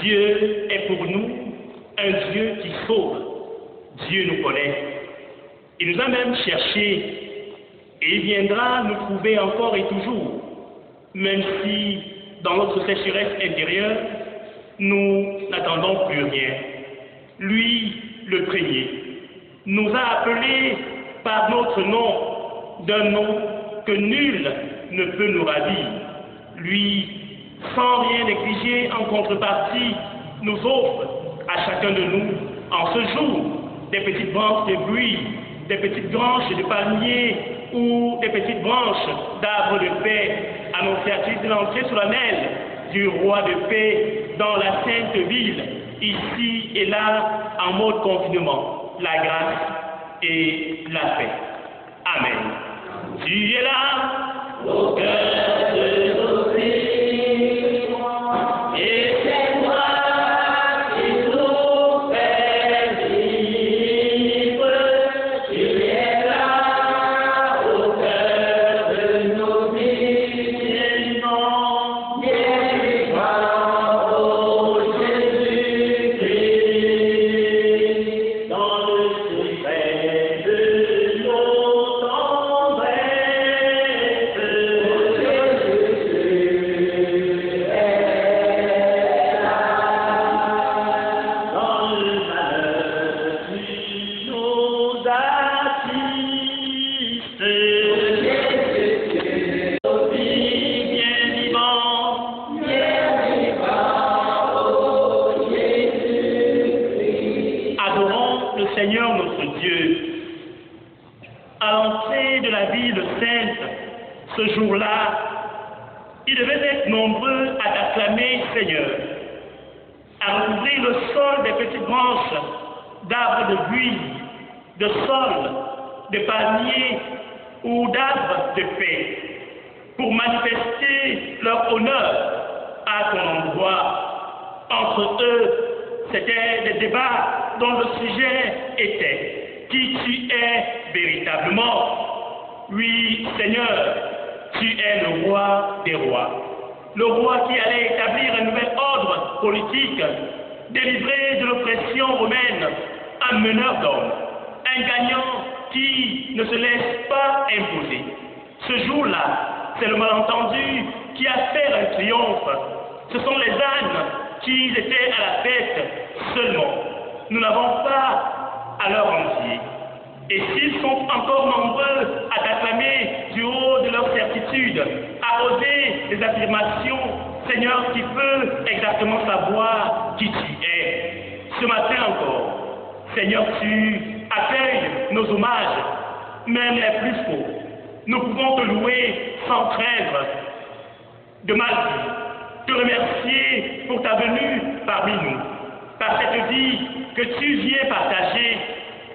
Dieu est pour nous un Dieu qui sauve. Dieu nous connaît. Il nous a même cherchés et il viendra nous trouver encore et toujours, même si dans notre sécheresse intérieure, nous n'attendons plus rien. Lui, le premier, nous a appelés par notre nom, d'un nom que nul ne peut nous ravir. Lui, sans rien négliger en contrepartie, nous offre à chacun de nous, en ce jour, des petites branches de buis, des petites branches de palmiers ou des petites branches d'arbres de paix, annonciatrices de l'entrée solennelle du roi de paix dans la sainte ville, ici et là, en mode confinement, la grâce et la paix. Amen. Tu es là, au cœur de nos vies. Ce jour-là, ils devaient être nombreux à t'acclamer, Seigneur, à recouvrir le sol des petites branches d'arbres de buis, de saules, de palmiers ou d'arbres de paix, pour manifester leur honneur à ton endroit. Entre eux, c'était des débats dont le sujet était « Qui tu es véritablement ?» Oui, Seigneur, tu es le roi des rois, le roi qui allait établir un nouvel ordre politique, délivré de l'oppression romaine, un meneur d'hommes, un gagnant qui ne se laisse pas imposer. Ce jour-là, c'est le malentendu qui a fait un triomphe. Ce sont les ânes qui étaient à la fête seulement. Nous n'avons pas à leur entier. Et s'ils sont encore nombreux à t'acclamer du haut de leur certitude, à oser des affirmations, Seigneur, qui peut exactement savoir qui tu es. Ce matin encore, Seigneur, tu accueilles nos hommages, même les plus faux. Nous pouvons te louer sans craindre de mal dire, te remercier pour ta venue parmi nous, par cette vie que tu viens partager.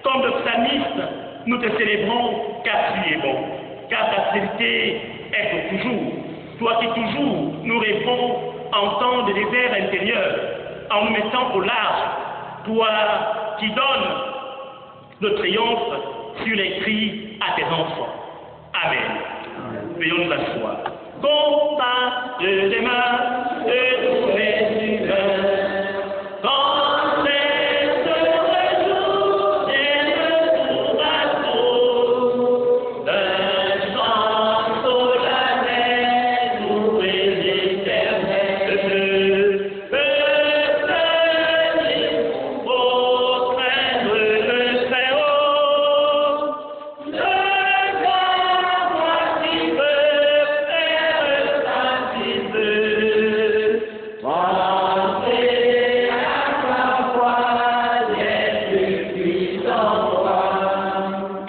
Comme le psalmiste, nous te célébrons car tu es bon, car ta fidélité est pour toujours. Toi qui toujours nous réponds en temps de désert intérieur, en nous mettant au large, toi qui donnes le triomphe sur les cris à tes enfants. Amen. Veuillons nous asseoir. Combat de tes mains, de tous les humains. Quand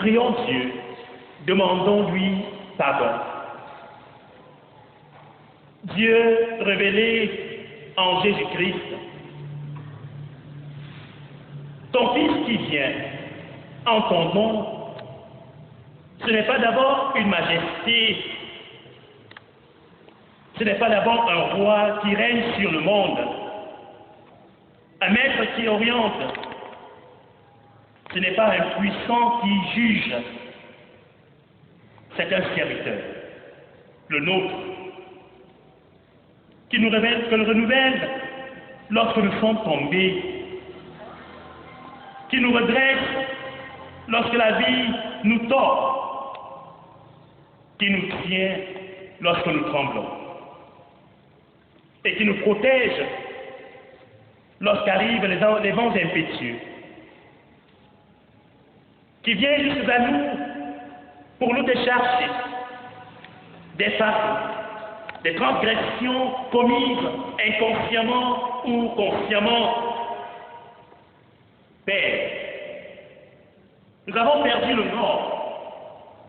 prions Dieu, demandons-lui pardon. Dieu révélé en Jésus-Christ, ton Fils qui vient en ton nom, ce n'est pas d'abord une majesté, ce n'est pas d'abord un roi qui règne sur le monde, un maître qui oriente, ce n'est pas un puissant qui juge, c'est un serviteur, le nôtre, qui nous renouvelle lorsque nous sommes tombés, qui nous redresse lorsque la vie nous tord, qui nous tient lorsque nous tremblons, et qui nous protège lorsqu'arrivent les vents impétueux, qui vient jusqu'à nous pour nous décharger des fautes, des transgressions commises inconsciemment ou consciemment. Père, nous avons perdu le nord,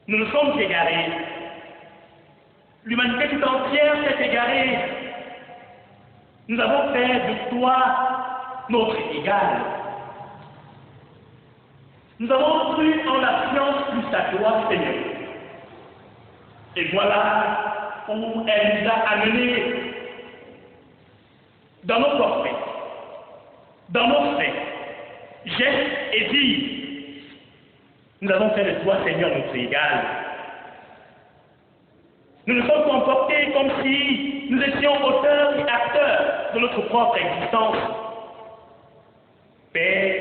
nous nous sommes égarés, l'humanité tout entière s'est égarée, nous avons fait de toi notre égal. Nous avons cru en la science plus à toi, Seigneur. Et voilà où elle nous a amenés dans nos portraits, dans nos faits, gestes et vies. Nous avons fait de toi, Seigneur, notre égal. Nous nous sommes comportés comme si nous étions auteurs et acteurs de notre propre existence. Père,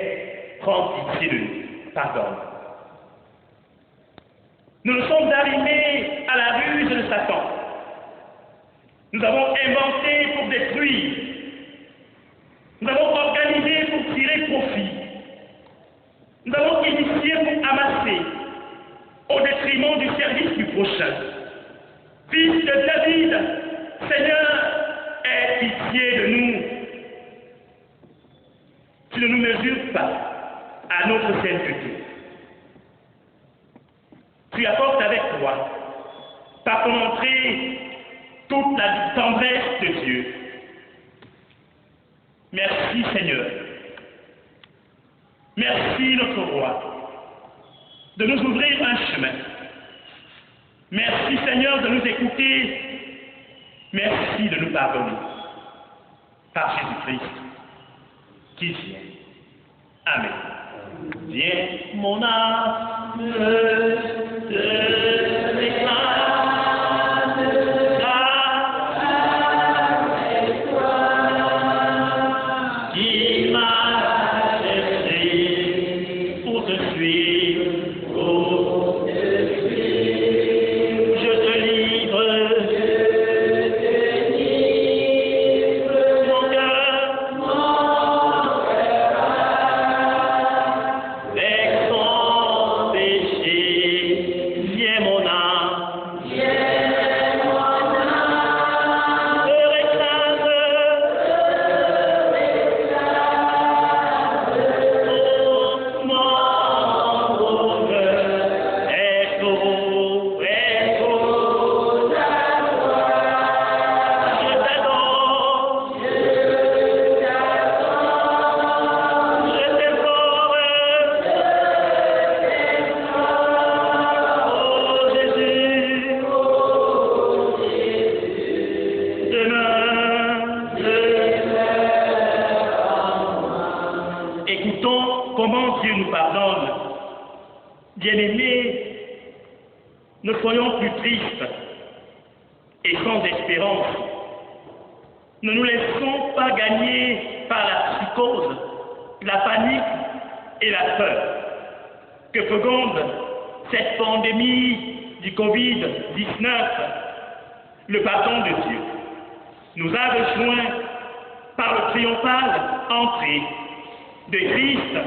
prends pitié de nous. Pardonne. Nous nous sommes arrimés à la ruse de Satan. Nous avons inventé pour détruire. Nous avons organisé pour tirer profit. Nous avons initié pour amasser au détriment du service du prochain. Fils de David, Seigneur, aie pitié de nous. Tu ne nous mesures pas à notre sainteté. Tu apportes avec toi, par ton entrée, toute la tendresse de Dieu. Merci Seigneur. Merci notre roi, de nous ouvrir un chemin. Merci Seigneur de nous écouter. Merci de nous pardonner. Par Jésus-Christ, qui vient. Amen. Viens, mon âme, te réclame, avec toi, qui m'a cherché pour te suivre, Je te livre mon cœur, avec son péché. Viens mon âme, te réclame, oh, mon pauvre, écho, je t'adore, je t'adore, oh Jésus, écoutons comment Dieu nous pardonne. Bien-aimés, ne soyons plus tristes et sans espérance. Ne nous laissons pas gagner par la psychose, la panique et la peur que feconde cette pandémie du Covid-19. Le pardon de Dieu nous a rejoints par le triomphal entrée de Christ.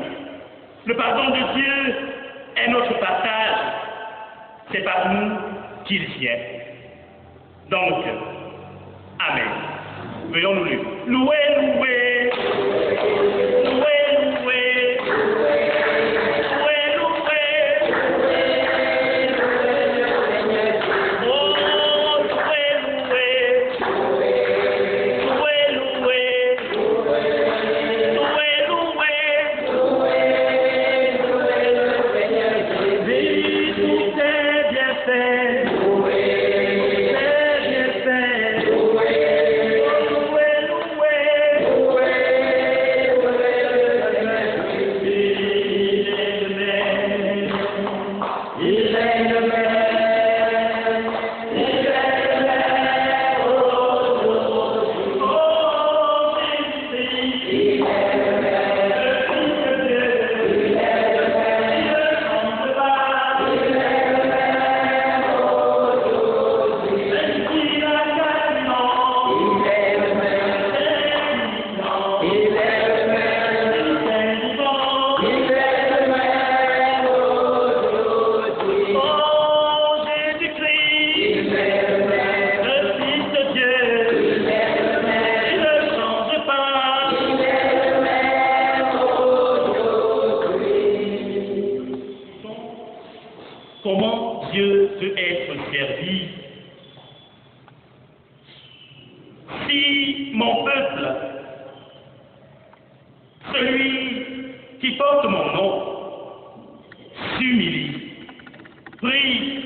Le pardon de Dieu est notre partage. C'est par nous qu'il vient dans nos cœurs. Amen. Veuillons nous lever. Louer, louer. Louer, louer. Louer, louer. comment Dieu peut être servi. Si mon peuple, celui qui porte mon nom, s'humilie, prie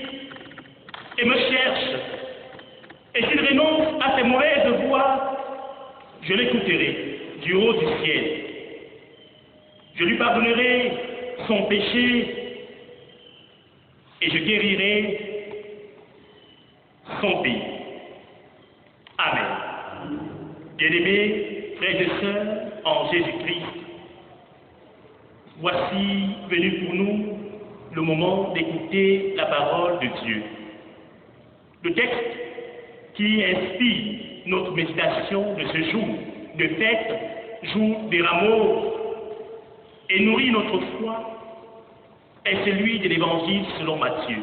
et me cherche, et s'il renonce à ses mauvaises voies, je l'écouterai du haut du ciel. Je lui pardonnerai son péché et je guérirai son pays. Amen. Bien-aimés, frères et sœurs, en Jésus-Christ, voici venu pour nous le moment d'écouter la parole de Dieu. Le texte qui inspire notre méditation de ce jour de fête, jour des rameaux, et nourrit notre foi, est celui de l'Évangile selon Matthieu.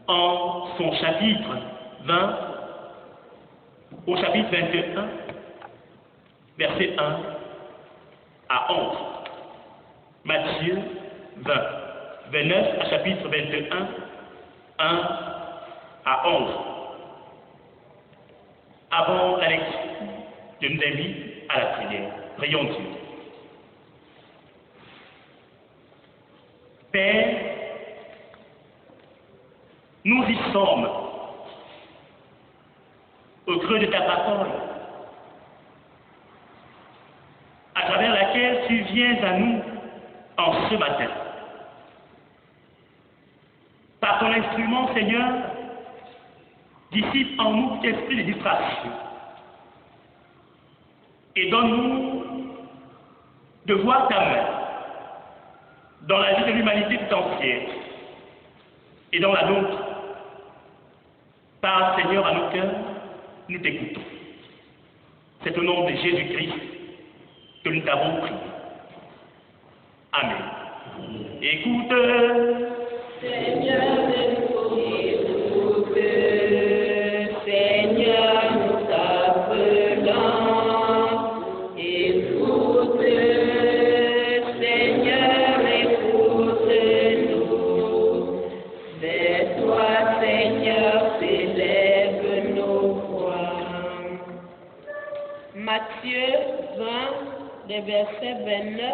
En son chapitre 20, au chapitre 21, versets 1 à 11. Matthieu 20, 29 à chapitre 21, 1 à 11. Avant la lecture, je nous invite à la prière. Prions Dieu. Père, nous y sommes, au creux de ta parole, à travers laquelle tu viens à nous en ce matin. Par ton instrument, Seigneur, dissipe en nous tout esprit de distraction et donne-nous de voir ta main dans la vie de l'humanité tout entière et dans la nôtre. Parle, Seigneur, à nos cœurs, nous t'écoutons. C'est au nom de Jésus-Christ que nous t'avons prié. Amen. Écoute, Seigneur, écoute, Seigneur, nous t'appelons. Écoute, Seigneur, écoute-nous. Vers toi, Seigneur, s'élève nos voix. Matthieu 20, les versets 29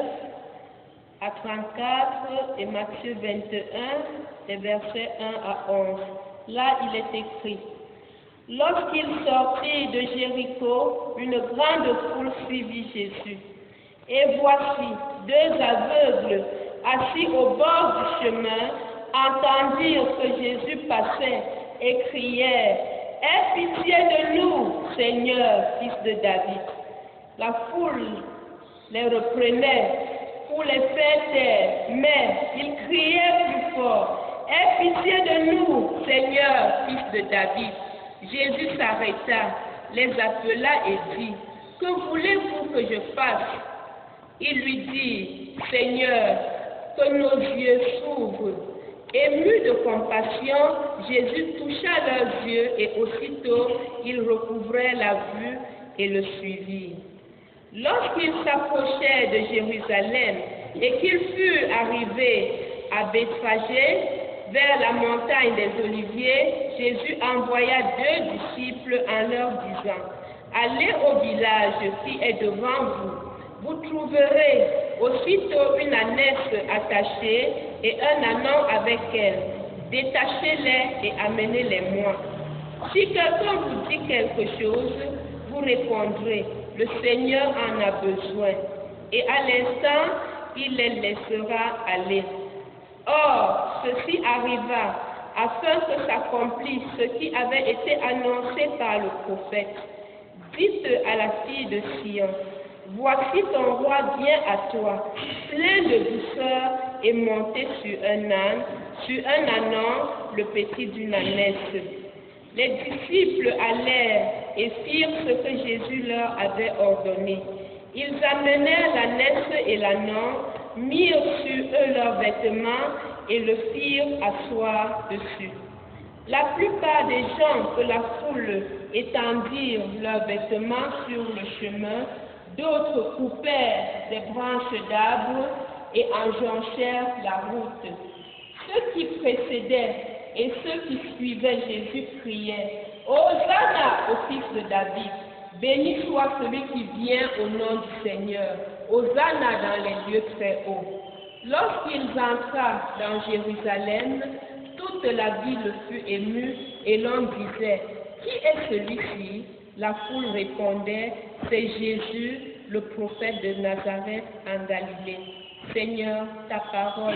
à 34 et Matthieu 21, les versets 1 à 11. Là, il est écrit: Lorsqu'il sortit de Jéricho, une grande foule suivit Jésus. Et voici, deux aveugles, assis au bord du chemin, entendirent que Jésus passait et crièrent: Aie pitié de nous, Seigneur, fils de David. La foule les reprenait pour les faire taire, mais ils criaient plus fort: Aie pitié de nous, Seigneur, fils de David. Jésus s'arrêta, les appela et dit: Que voulez-vous que je fasse? Ils lui dirent: Seigneur, que nos yeux s'ouvrent. Ému de compassion, Jésus toucha leurs yeux et aussitôt ils recouvrèrent la vue et le suivirent. Lorsqu'ils s'approchaient de Jérusalem et qu'ils furent arrivés à Bethphagée, vers la montagne des Oliviers, Jésus envoya deux disciples en leur disant: Allez au village qui est devant vous. Vous trouverez aussitôt une ânesse attachée et un ânon avec elle. Détachez-les et amenez-les-moi. Si quelqu'un vous dit quelque chose, vous répondrez: Le Seigneur en a besoin. Et à l'instant, il les laissera aller. Or, ceci arriva afin que s'accomplisse ce qui avait été annoncé par le prophète. Dites à la fille de Sion: Voici ton roi vient à toi, plein de douceur et monté sur un âne, sur un ânon, le petit d'une ânesse. Les disciples allèrent et firent ce que Jésus leur avait ordonné. Ils amenèrent l'ânesse et l'ânon, mirent sur eux leurs vêtements et le firent asseoir dessus. La plupart des gens que la foule étendirent leurs vêtements sur le chemin, d'autres coupèrent des branches d'arbres et enjonchèrent la route. Ceux qui précédaient et ceux qui suivaient Jésus criaient « Hosanna au fils de David ! Béni soit celui qui vient au nom du Seigneur! Hosanna dans les lieux très hauts !» Lorsqu'ils entrèrent dans Jérusalem, toute la ville fut émue et l'on disait « Qui est celui-ci » La foule répondait « C'est Jésus, le prophète de Nazareth en Galilée. » Seigneur, ta parole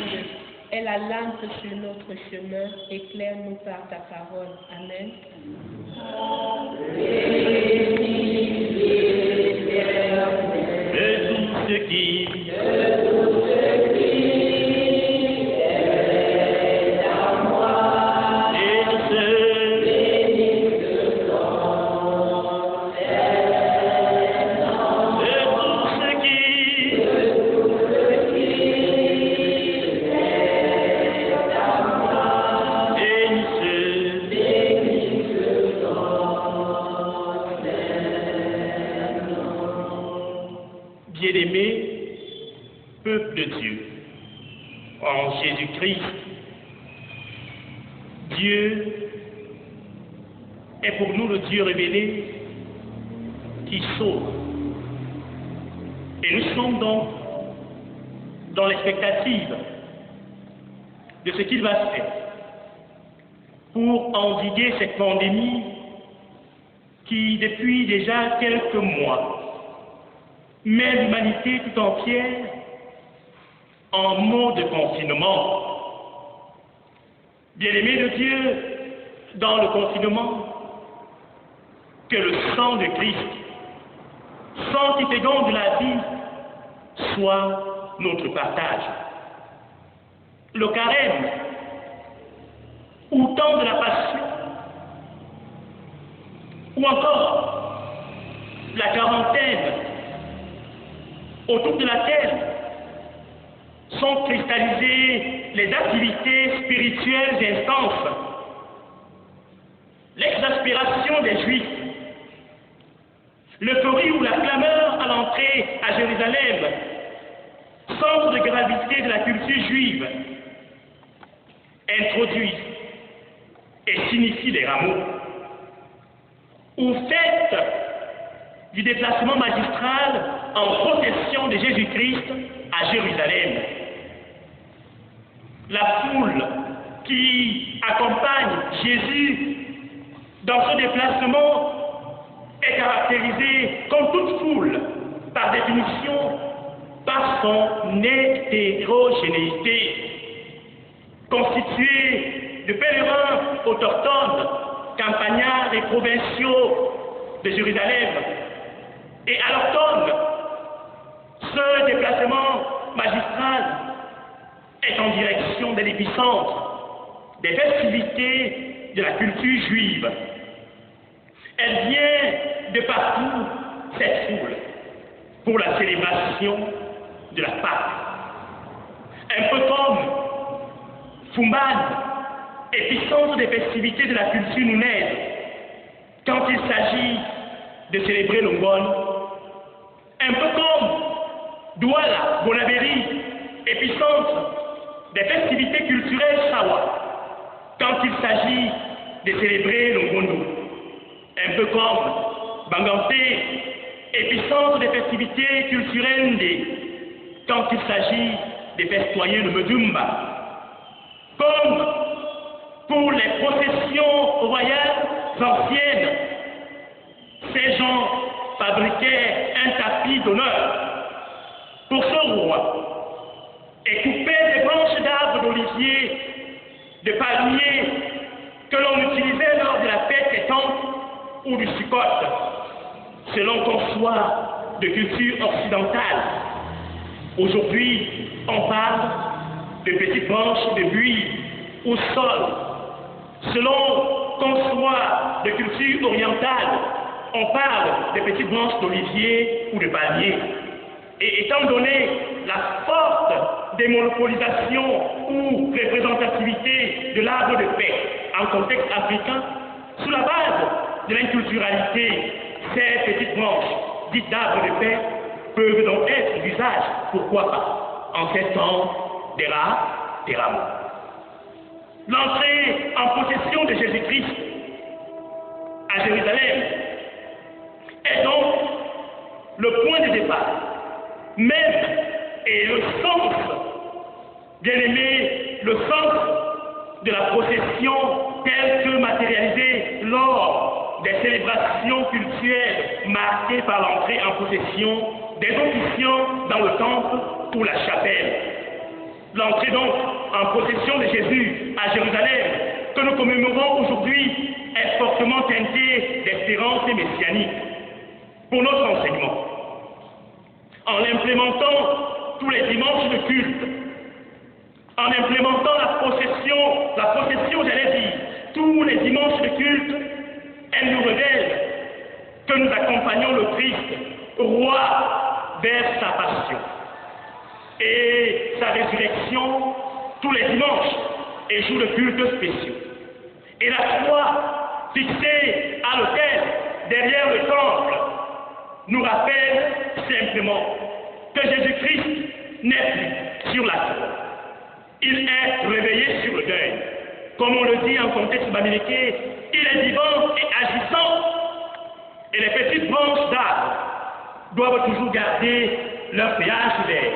est la lampe sur notre chemin. Éclaire-nous par ta parole. Amen. De tout ce qui bien-aimé peuple de Dieu, en Jésus-Christ, Dieu est pour nous le Dieu révélé qui sauve. Et nous sommes donc dans l'expectative de ce qu'il va faire pour endiguer cette pandémie qui, depuis déjà quelques mois, met l'humanité tout entière en mode confinement. Bien-aimés de Dieu, dans le confinement, que le sang de Christ, sang qui féconde de la vie, soit notre partage. Le carême, ou temps de la passion, ou encore la quarantaine, autour de laquelle sont cristallisées les activités spirituelles intenses, l'exaspération des Juifs, l'euphorie ou la clameur à l'entrée à Jérusalem, centre de gravité de la culture juive, introduit et signifie les rameaux, ou fête du déplacement magistral en procession de Jésus-Christ à Jérusalem. La foule qui accompagne Jésus dans ce déplacement est caractérisée, comme toute foule, par définition, par son hétérogénéité, constituée de pèlerins autochtones, campagnards et provinciaux de Jérusalem, et allochtones. Ce déplacement magistral est en direction de l'épicentre des festivités de la culture juive. Elle vient de partout, cette foule, pour la célébration de la Pâque. Un peu comme Fumban, épicentre des festivités de la culture nounaise, quand il s'agit de célébrer le Ngol. Un peu comme Douala, Bonabéry, épicentre des festivités culturelles Sawa, quand il s'agit de célébrer le Ngondo. Un peu comme Banganté, épicentre des festivités culturelles Ndé, quand il s'agit des festoyens de Medumba. Comme pour les processions royales anciennes, ces gens fabriquaient un tapis d'honneur pour ce roi et coupaient des branches d'arbres d'olivier, de palmiers que l'on utilisait lors de la fête des tentes ou du Sukkot, selon qu'on soit de culture occidentale. Aujourd'hui, on parle de petites branches de buis au sol. Selon qu'on soit de culture orientale, on parle de petites branches d'olivier ou de palmier. Et étant donné la forte démonopolisation ou représentativité de l'arbre de paix en contexte africain, sous la base de l'inculturalité, ces petites branches dites d'arbres de paix peuvent donc être d'usage, pourquoi pas, en ces temps des rameaux. l'entrée en possession de Jésus-Christ à Jérusalem est donc le point de départ, même et le sens, bien aimé, le sens de la procession telle que matérialisée lors des célébrations cultuelles marquées par l'entrée en possession des officiants dans le temple ou la chapelle. L'entrée donc en possession de Jésus à Jérusalem, que nous commémorons aujourd'hui, est fortement teintée d'espérance messianique pour notre enseignement. En l'implémentant tous les dimanches de culte, en implémentant la procession, j'allais dire, tous les dimanches de culte, elle nous révèle que nous accompagnons le Christ, roi, vers sa passion et sa résurrection tous les dimanches et jours de culte spéciaux. Et la croix fixée à l'autel derrière le temple nous rappelle simplement que Jésus-Christ n'est plus sur la croix. Il est réveillé sur le deuil. Comme on le dit en contexte biblique, il est vivant et agissant. Et les petites branches d'arbres doivent toujours garder leur feuillage vert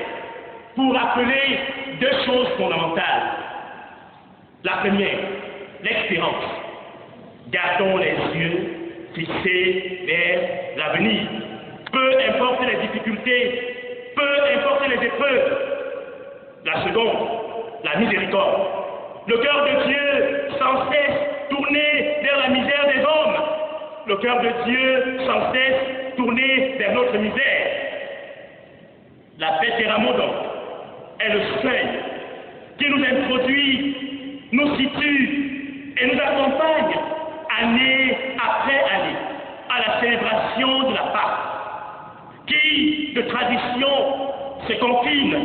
pour rappeler deux choses fondamentales. La première, l'expérience. Gardons les yeux fixés vers l'avenir. Peu importe les difficultés, peu importe les épreuves. La seconde, la miséricorde. Le cœur de Dieu sans cesse tourné vers la misère des hommes. Le cœur de Dieu sans cesse tourné vers notre misère. La fête des rameaux donc est le seuil qui nous introduit, nous situe et nous accompagne année après année à la célébration de la Pâque, qui de tradition se confine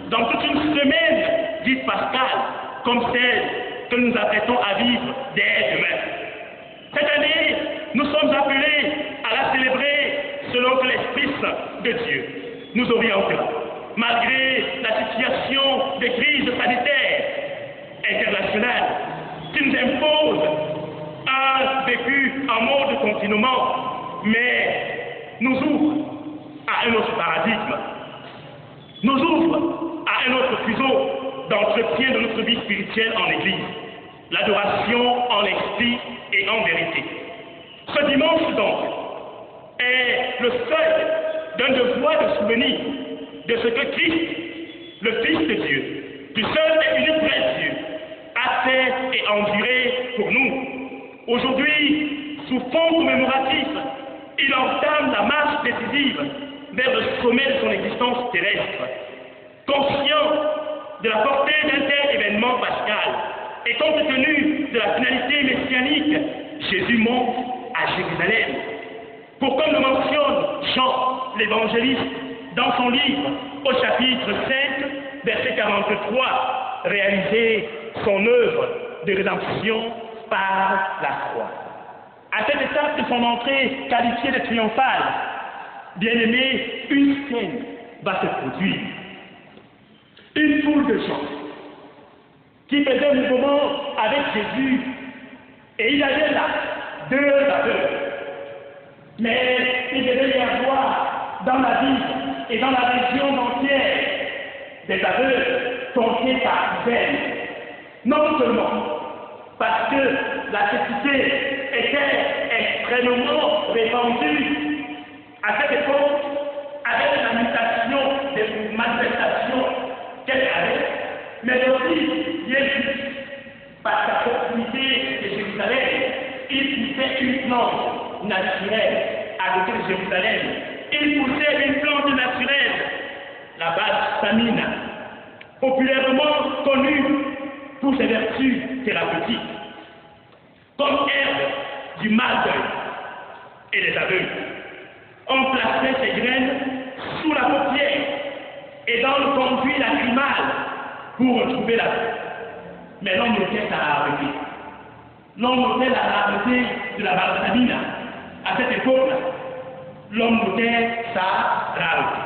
dans toute une semaine dite pascale, comme celle que nous apprêtons à vivre dès demain. Cette année, nous sommes appelés à la célébrer selon que l'Esprit Saint de Dieu nous orientera, malgré la situation de crise sanitaire internationale qui nous impose un vécu en mode confinement, mais nous ouvre à un autre paradigme, nous ouvre à un autre fuseau d'entretien de notre vie spirituelle en Église, l'adoration en esprit et en vérité. Ce dimanche donc est le seuil d'un devoir de souvenir de ce que Christ, le Fils de Dieu, du seul et unique vrai Dieu, a fait et enduré pour nous. Aujourd'hui, sous fond commémoratif, il entame la marche décisive vers le sommet de son existence terrestre. Conscient de la portée d'un tel événement pascal et compte tenu de la finalité messianique, Jésus monte à Jérusalem. Pour comme le mentionne Jean l'évangéliste dans son livre au chapitre 5, verset 43, réaliser son œuvre de rédemption par la croix. À cette étape de son entrée qualifiée de triomphale, bien aimé, une scène va se produire. Une foule de gens qui faisaient un mouvement avec Jésus, et il y avait là 2 aveugles. Mais il devait y avoir dans la ville et dans la région entière des aveugles tombés par dizaines. Non seulement parce que la cécité était extrêmement répandue à cette époque, avec la mutation des manifestations qu'elle avait, mais aussi, bien sûr, par sa proximité de Jérusalem, il poussait une plante naturelle à côté de Jérusalem. Il poussait une plante naturelle, la balsamina, populairement connue pour ses vertus thérapeutiques, comme herbe du mal d'œil et des aveugles. On plaçait ces graines sous la paupière et dans le conduit lacrymal pour retrouver la vie. Mais l'on notait sa rareté. L'on notait la rareté de la balsamina. À cette époque-là, l'on notait sa rareté.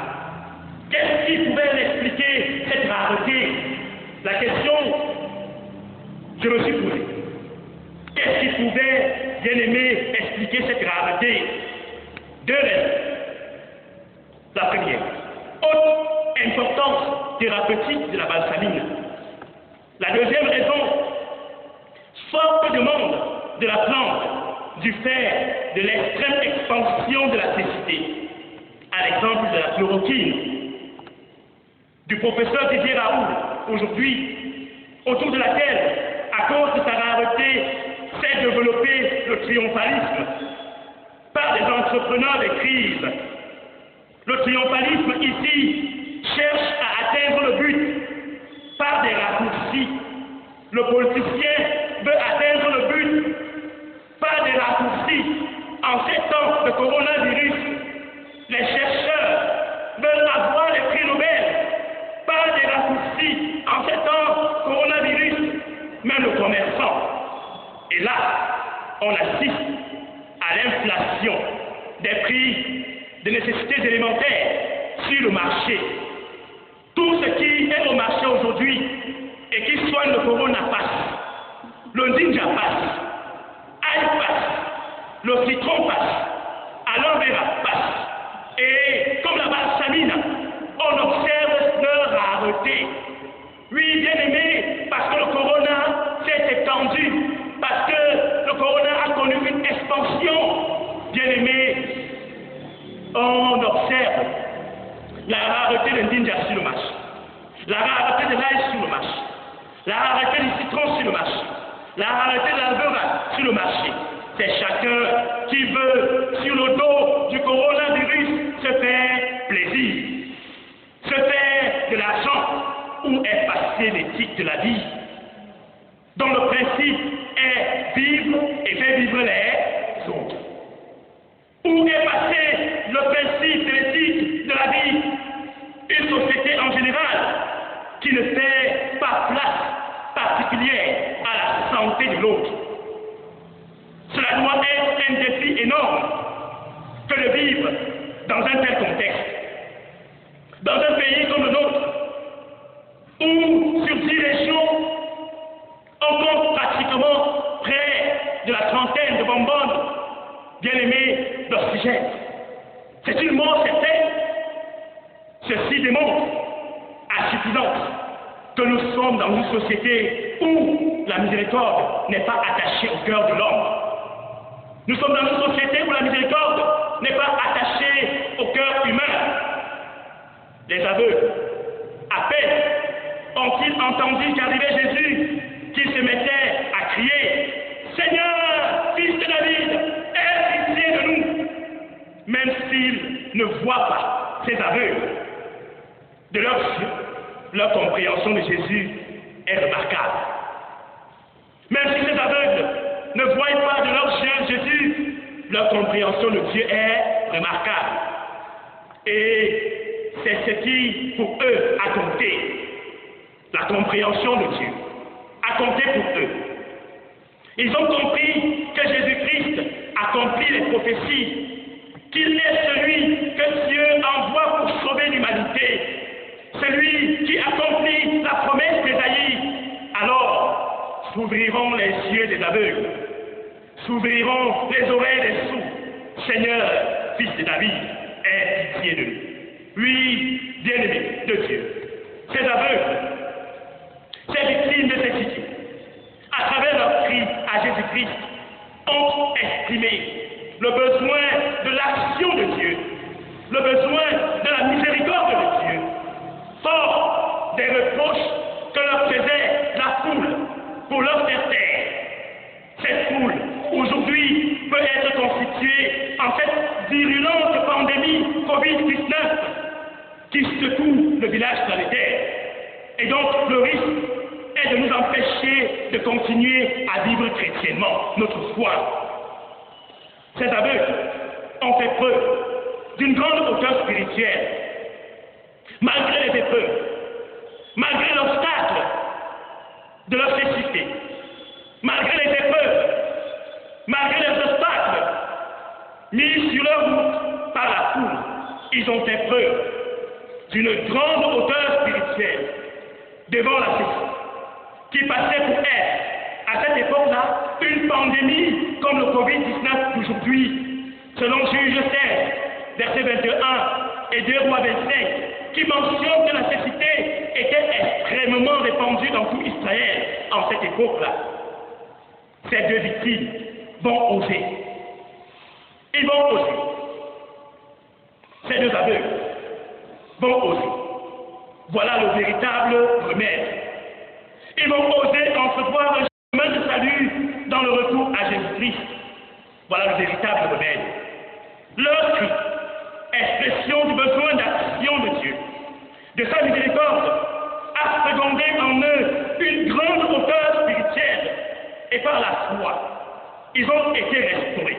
Qu'est-ce qui pouvait expliquer cette rareté? La question Je me suis posé. Qu'est-ce qui pouvait, bien aimé, expliquer cette rareté? Deux raisons. La première, haute importance thérapeutique de la balsamine. La deuxième raison, forte demande de la plante du fait de l'extrême expansion de la cécité, à l'exemple de la chloroquine, du professeur Didier Raoult, aujourd'hui, autour de laquelle, à cause de sa rareté, s'est développé le triomphalisme par des entrepreneurs de crise. Le triomphalisme ici cherche à atteindre le but par des raccourcis. Le politicien veut atteindre le but par des raccourcis. En ces temps de coronavirus, les chercheurs veulent avoir les prix Nobel par des raccourcis. En ces temps coronavirus, même le commerçant. Et là, on assiste à l'inflation des prix de nécessités élémentaires sur le marché. Tout ce qui est au marché aujourd'hui et qui soigne le corona passe, le ninja passe, ail passe, le citron passe, aloe vera passe. Et comme la balsamine, on observe leur rareté. Oui, bien aimé, parce que le corona s'est étendu, parce que le corona a connu une expansion. Bien aimé, on observe la rareté de ninja sur le marché, la rareté de l'ail sur le marché, la rareté du citron sur le marché, la rareté de l'aloe vera sur le marché. C'est chacun qui veut, sur le dos du coronavirus, se faire plaisir, se faire de l'argent. Où est passée l'éthique de la vie, dont le principe est vivre et faire vivre les autres? Où est passé le principe de l'éthique de la vie? Une société en général qui ne fait pas place particulière à la santé de l'autre. Cela doit être un défi énorme que de vivre dans un tel contexte. Dans un pays comme le nôtre, où sur 10 régions, on compte pratiquement près de la trentaine de bonbonnes bien-aimées d'oxygène. C'est une mort certaine. Ceci démontre à suffisance que nous sommes dans une société où la miséricorde n'est pas attachée au cœur de l'homme. Nous sommes dans une société où la miséricorde n'est pas attachée au cœur humain. Les aveugles, à peine ont-ils entendu qu'arrivait Jésus, qu'ils se mettaient à crier « Seigneur, fils de David, aie pitié de nous !» Même s'ils ne voient pas ces aveugles, de leurs yeux, leur compréhension de Jésus est remarquable. Même si ces aveugles ne voient pas de leurs yeux Jésus, leur compréhension de Dieu est remarquable. Et c'est ce qui, pour eux, a compté. La compréhension de Dieu a compté pour eux. Ils ont compris que Jésus-Christ accomplit les prophéties, qu'il est celui que Dieu envoie pour sauver l'humanité, celui qui accomplit la promesse d'Ésaïe. Alors s'ouvriront les yeux des aveugles, s'ouvriront les oreilles des sourds. Seigneur, fils de David, aie pitié de nous. Oui, bien-aimés de Dieu, ces aveugles, ces victimes de cécité, à travers leur cri à Jésus-Christ, ont exprimé le besoin de l'action de Dieu, le besoin de la miséricorde de Dieu, fort des reproches que leur faisait la foule pour leur faire taire. Cette foule, aujourd'hui, peut être constituée en cette virulente pandémie Covid-19 qui secoue le village planétaire. Et donc, le risque est de nous empêcher de continuer à vivre chrétiennement notre foi. Ces aveugles ont fait preuve d'une grande hauteur spirituelle, malgré les épreuves, malgré l'obstacle de leur cécité, malgré les épreuves, malgré les obstacles mis sur leur route par la foule. Ils ont fait preuve d'une grande hauteur spirituelle devant la cécité, qui passait pour être connaissons là une pandémie comme le Covid-19 aujourd'hui. Selon Juge 16, verset 21 et 2 Rois 25, qui mentionne que la cécité était extrêmement répandue dans tout Israël en cette époque-là. Ces deux victimes vont oser. Ils vont oser. Ces deux aveugles vont oser. Voilà le véritable remède. Ils vont oser entrevoir un chemin de salut dans le retour à Jésus-Christ. Voilà le véritable remède. Leur cri, expression du besoin d'action de Dieu, de sa miséricorde, a secondé en eux une grande hauteur spirituelle. Et par la foi, ils ont été restaurés.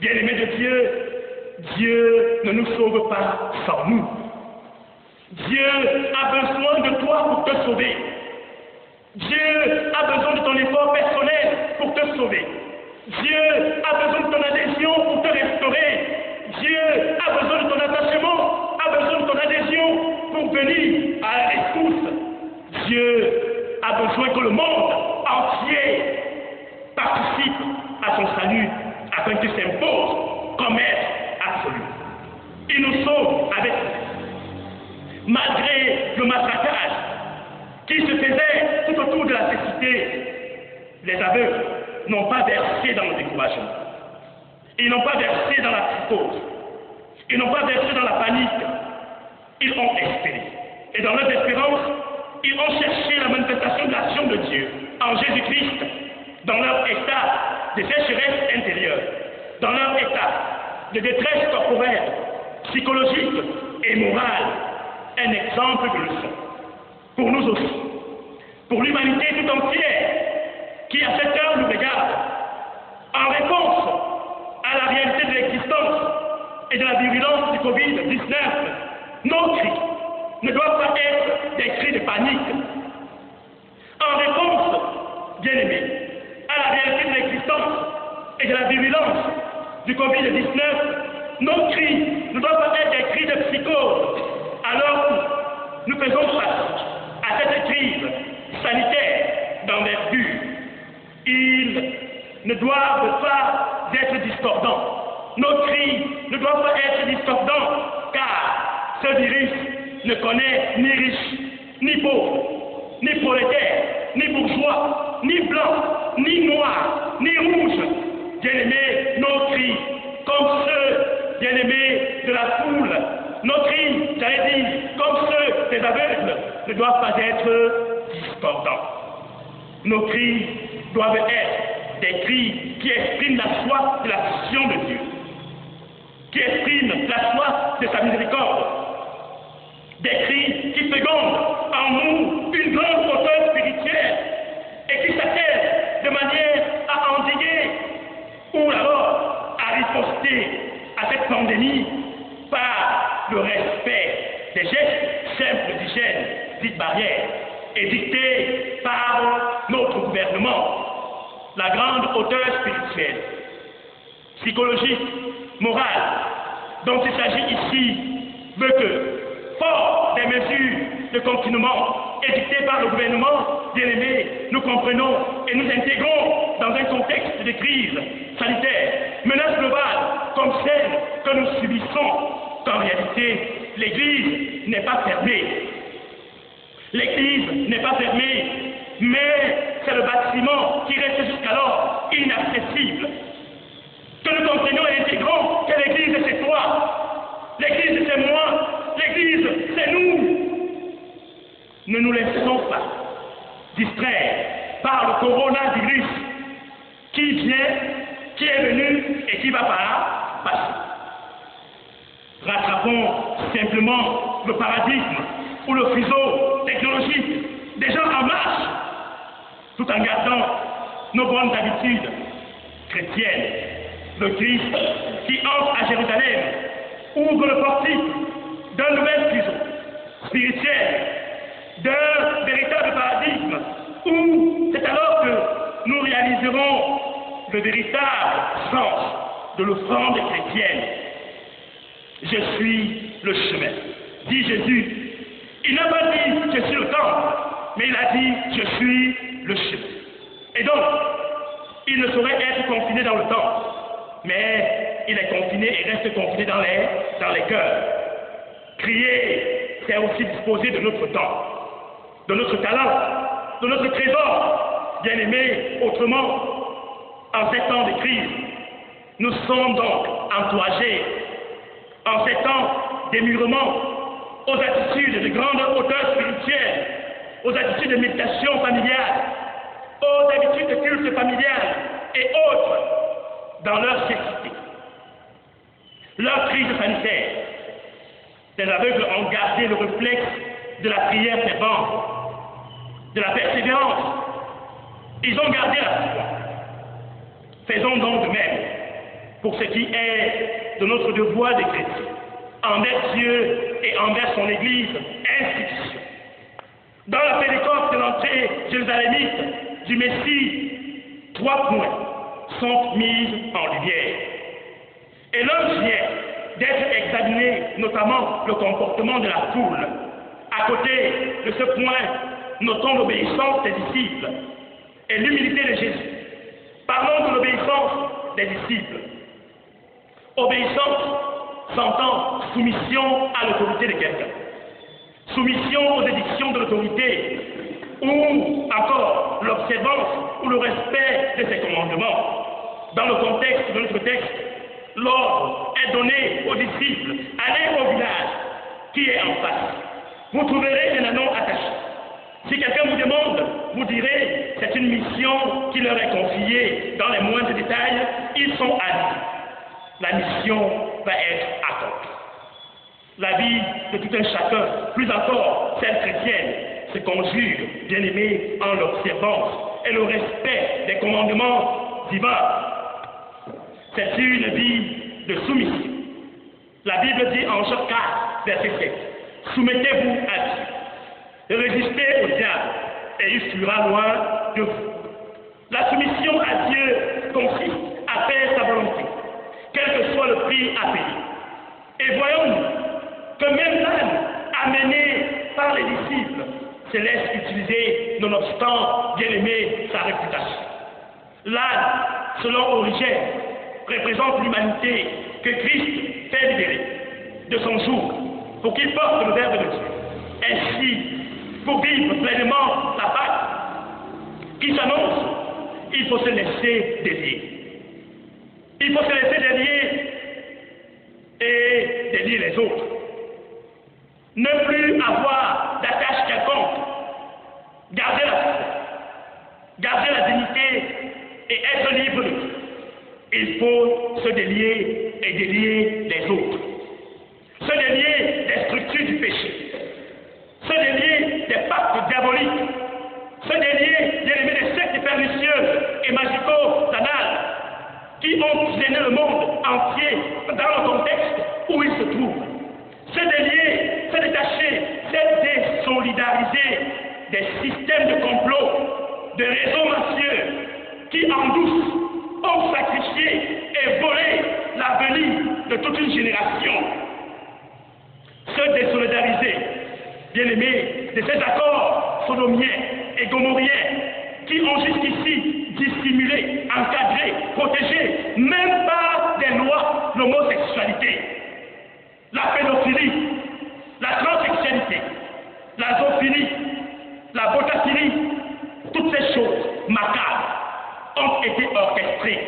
Bien-aimés de Dieu, Dieu ne nous sauve pas sans nous. Dieu a besoin de toi pour te sauver. Dieu a besoin de ton effort personnel pour te sauver. Dieu a besoin de ton adhésion pour te restaurer. Dieu a besoin de ton attachement, a besoin de ton adhésion pour venir à la ressource. Dieu a besoin que le monde entier participe à son salut afin qu'il s'impose comme être absolu. Il nous sauve avec lui. Malgré le matraquage qui se faisait tout autour de la cécité, les aveugles n'ont pas versé dans le découragement. Ils n'ont pas versé dans la psychose. Ils n'ont pas versé dans la panique. Ils ont espéré. Et dans leur espérance, ils ont cherché la manifestation de l'action de Dieu en Jésus-Christ dans leur état de sécheresse intérieure, dans leur état de détresse corporelle, psychologique et morale. Un exemple de leçon pour nous aussi, pour l'humanité tout entière qui à cette heure nous regarde en réponse à la réalité de l'existence et de la virulence du Covid-19. Nos cris ne doivent pas être des cris de panique. En réponse, bien aimé, à la réalité de l'existence et de la virulence du Covid-19, nos cris ne doivent pas être des cris de psychose, alors où nous faisons face à cette crise sanitaire d'envergure. Ils ne doivent pas être discordants. Nos cris ne doivent pas être discordants, car ce virus ne connaît ni riche, ni pauvre, ni prolétaire, ni bourgeois, ni blanc, ni noir, ni rouge. Bien-aimés, nos cris, comme ceux, bien-aimés, de la foule, nos cris, j'allais dire, comme ceux des aveugles, ne doivent pas être discordants. Nos cris doivent être des cris qui expriment la soif de la vision de Dieu, qui expriment la soif de sa miséricorde, des cris qui fécondent en nous une grande hauteur spirituelle et qui s'attellent de manière à endiguer ou alors à riposter à cette pandémie par le respect des gestes simples d'hygiène, dites barrières, édictés par notre gouvernement. La grande hauteur spirituelle, psychologique, morale, dont il s'agit ici, veut que, fort des mesures de confinement édictées par le gouvernement, bien aimé, nous comprenons et nous intégrons dans un contexte de crise sanitaire, menace globale comme celle que nous subissons, qu'en réalité, l'Église n'est pas fermée. L'Église n'est pas fermée, mais c'est le bâtiment qui reste jusqu'alors inaccessible. Que nous comprenions et intégrons que l'Église c'est toi, l'Église c'est moi, l'Église c'est nous. Ne nous laissons pas distraire par le coronavirus qui vient, qui est venu et qui va par passer. Rattrapons simplement le paradigme ou le fuseau technologique des gens en marche, tout en gardant nos bonnes habitudes chrétiennes. Le Christ qui entre à Jérusalem ouvre le portique d'un nouvel fuseau spirituel, d'un véritable paradigme, où c'est alors que nous réaliserons le véritable sens de l'offrande chrétienne. Je suis le chemin, dit Jésus. Il n'a pas dit je suis le temple, mais il a dit je suis le chemin. Et donc, il ne saurait être confiné dans le temps, mais il est confiné et reste confiné dans les cœurs. Crier, c'est aussi disposer de notre temps, de notre talent, de notre trésor, bien aimé. Autrement, en ces temps de crise, nous sommes donc encouragés, en ces temps d'émurement, aux attitudes de grande hauteur spirituelle, aux attitudes de méditation familiale, aux habitudes de culte familial et autres dans leur cécité. Leur crise sanitaire, les aveugles ont gardé le réflexe de la prière fervente, de la persévérance. Ils ont gardé la foi. Faisons donc de même pour ce qui est de notre devoir de chrétien, envers Dieu et envers son Église, institution. Dans la Pentecôte de l'entrée jérusalémite du Messie, 3 points sont mis en lumière. Et l'un vient d'être examiné, notamment le comportement de la foule. À côté de ce point, notons l'obéissance des disciples et l'humilité de Jésus. Parlons de l'obéissance des disciples. Obéissance s'entend soumission à l'autorité de quelqu'un, soumission aux édictions de l'autorité, ou encore l'observance ou le respect de ses commandements. Dans le contexte de notre texte, l'ordre est donné aux disciples, allez au village qui est en face. Vous trouverez des anneaux attachés. Si quelqu'un vous demande, vous direz, c'est une mission qui leur est confiée dans les moindres détails, ils sont amis. La mission va être accomplie. La vie de tout un chacun, plus encore celle chrétienne, se conjugue, bien aimé, en l'observance et le respect des commandements divins. C'est une vie de soumission. La Bible dit en Jean 4, verset 7, soumettez-vous à Dieu, résistez au diable, et il fuira loin de vous. La soumission à Dieu consiste à faire sa volonté, quel que soit le prix à payer. Et voyons-nous que même l'âne amené par les disciples se laisse utiliser, nonobstant, bien aimé, sa réputation. L'âne, selon Origène, représente l'humanité que Christ fait libérer de son joug pour qu'il porte le Verbe de Dieu. Ainsi, pour vivre pleinement la Pâque qui s'annonce, il faut se laisser délier. Il faut se laisser délier et délier les autres. Ne plus avoir d'attache quelconque. Garder la foi, garder la dignité et être libre de tout. Il faut se délier et délier les autres. Se délier des structures du péché. Se délier des pactes diaboliques. Se délier, bien aimé, des sectes pernicieuses et magico-sanales qui ont gêné le monde entier dans le contexte où il se trouve. Se délier, se détacher, se désolidariser des systèmes de complot, de réseaux mafieux qui en douce ont sacrifié et volé l'avenir de toute une génération. Se désolidariser, bien aimé, de ces accords sodomiens et gomorriens qui ont jusqu'ici dissimulé, encadré, protégé, même par des lois, l'homosexualité, la pédophilie, la transsexualité, la zoophilie, la botaphilie, toutes ces choses macabres ont été orchestrées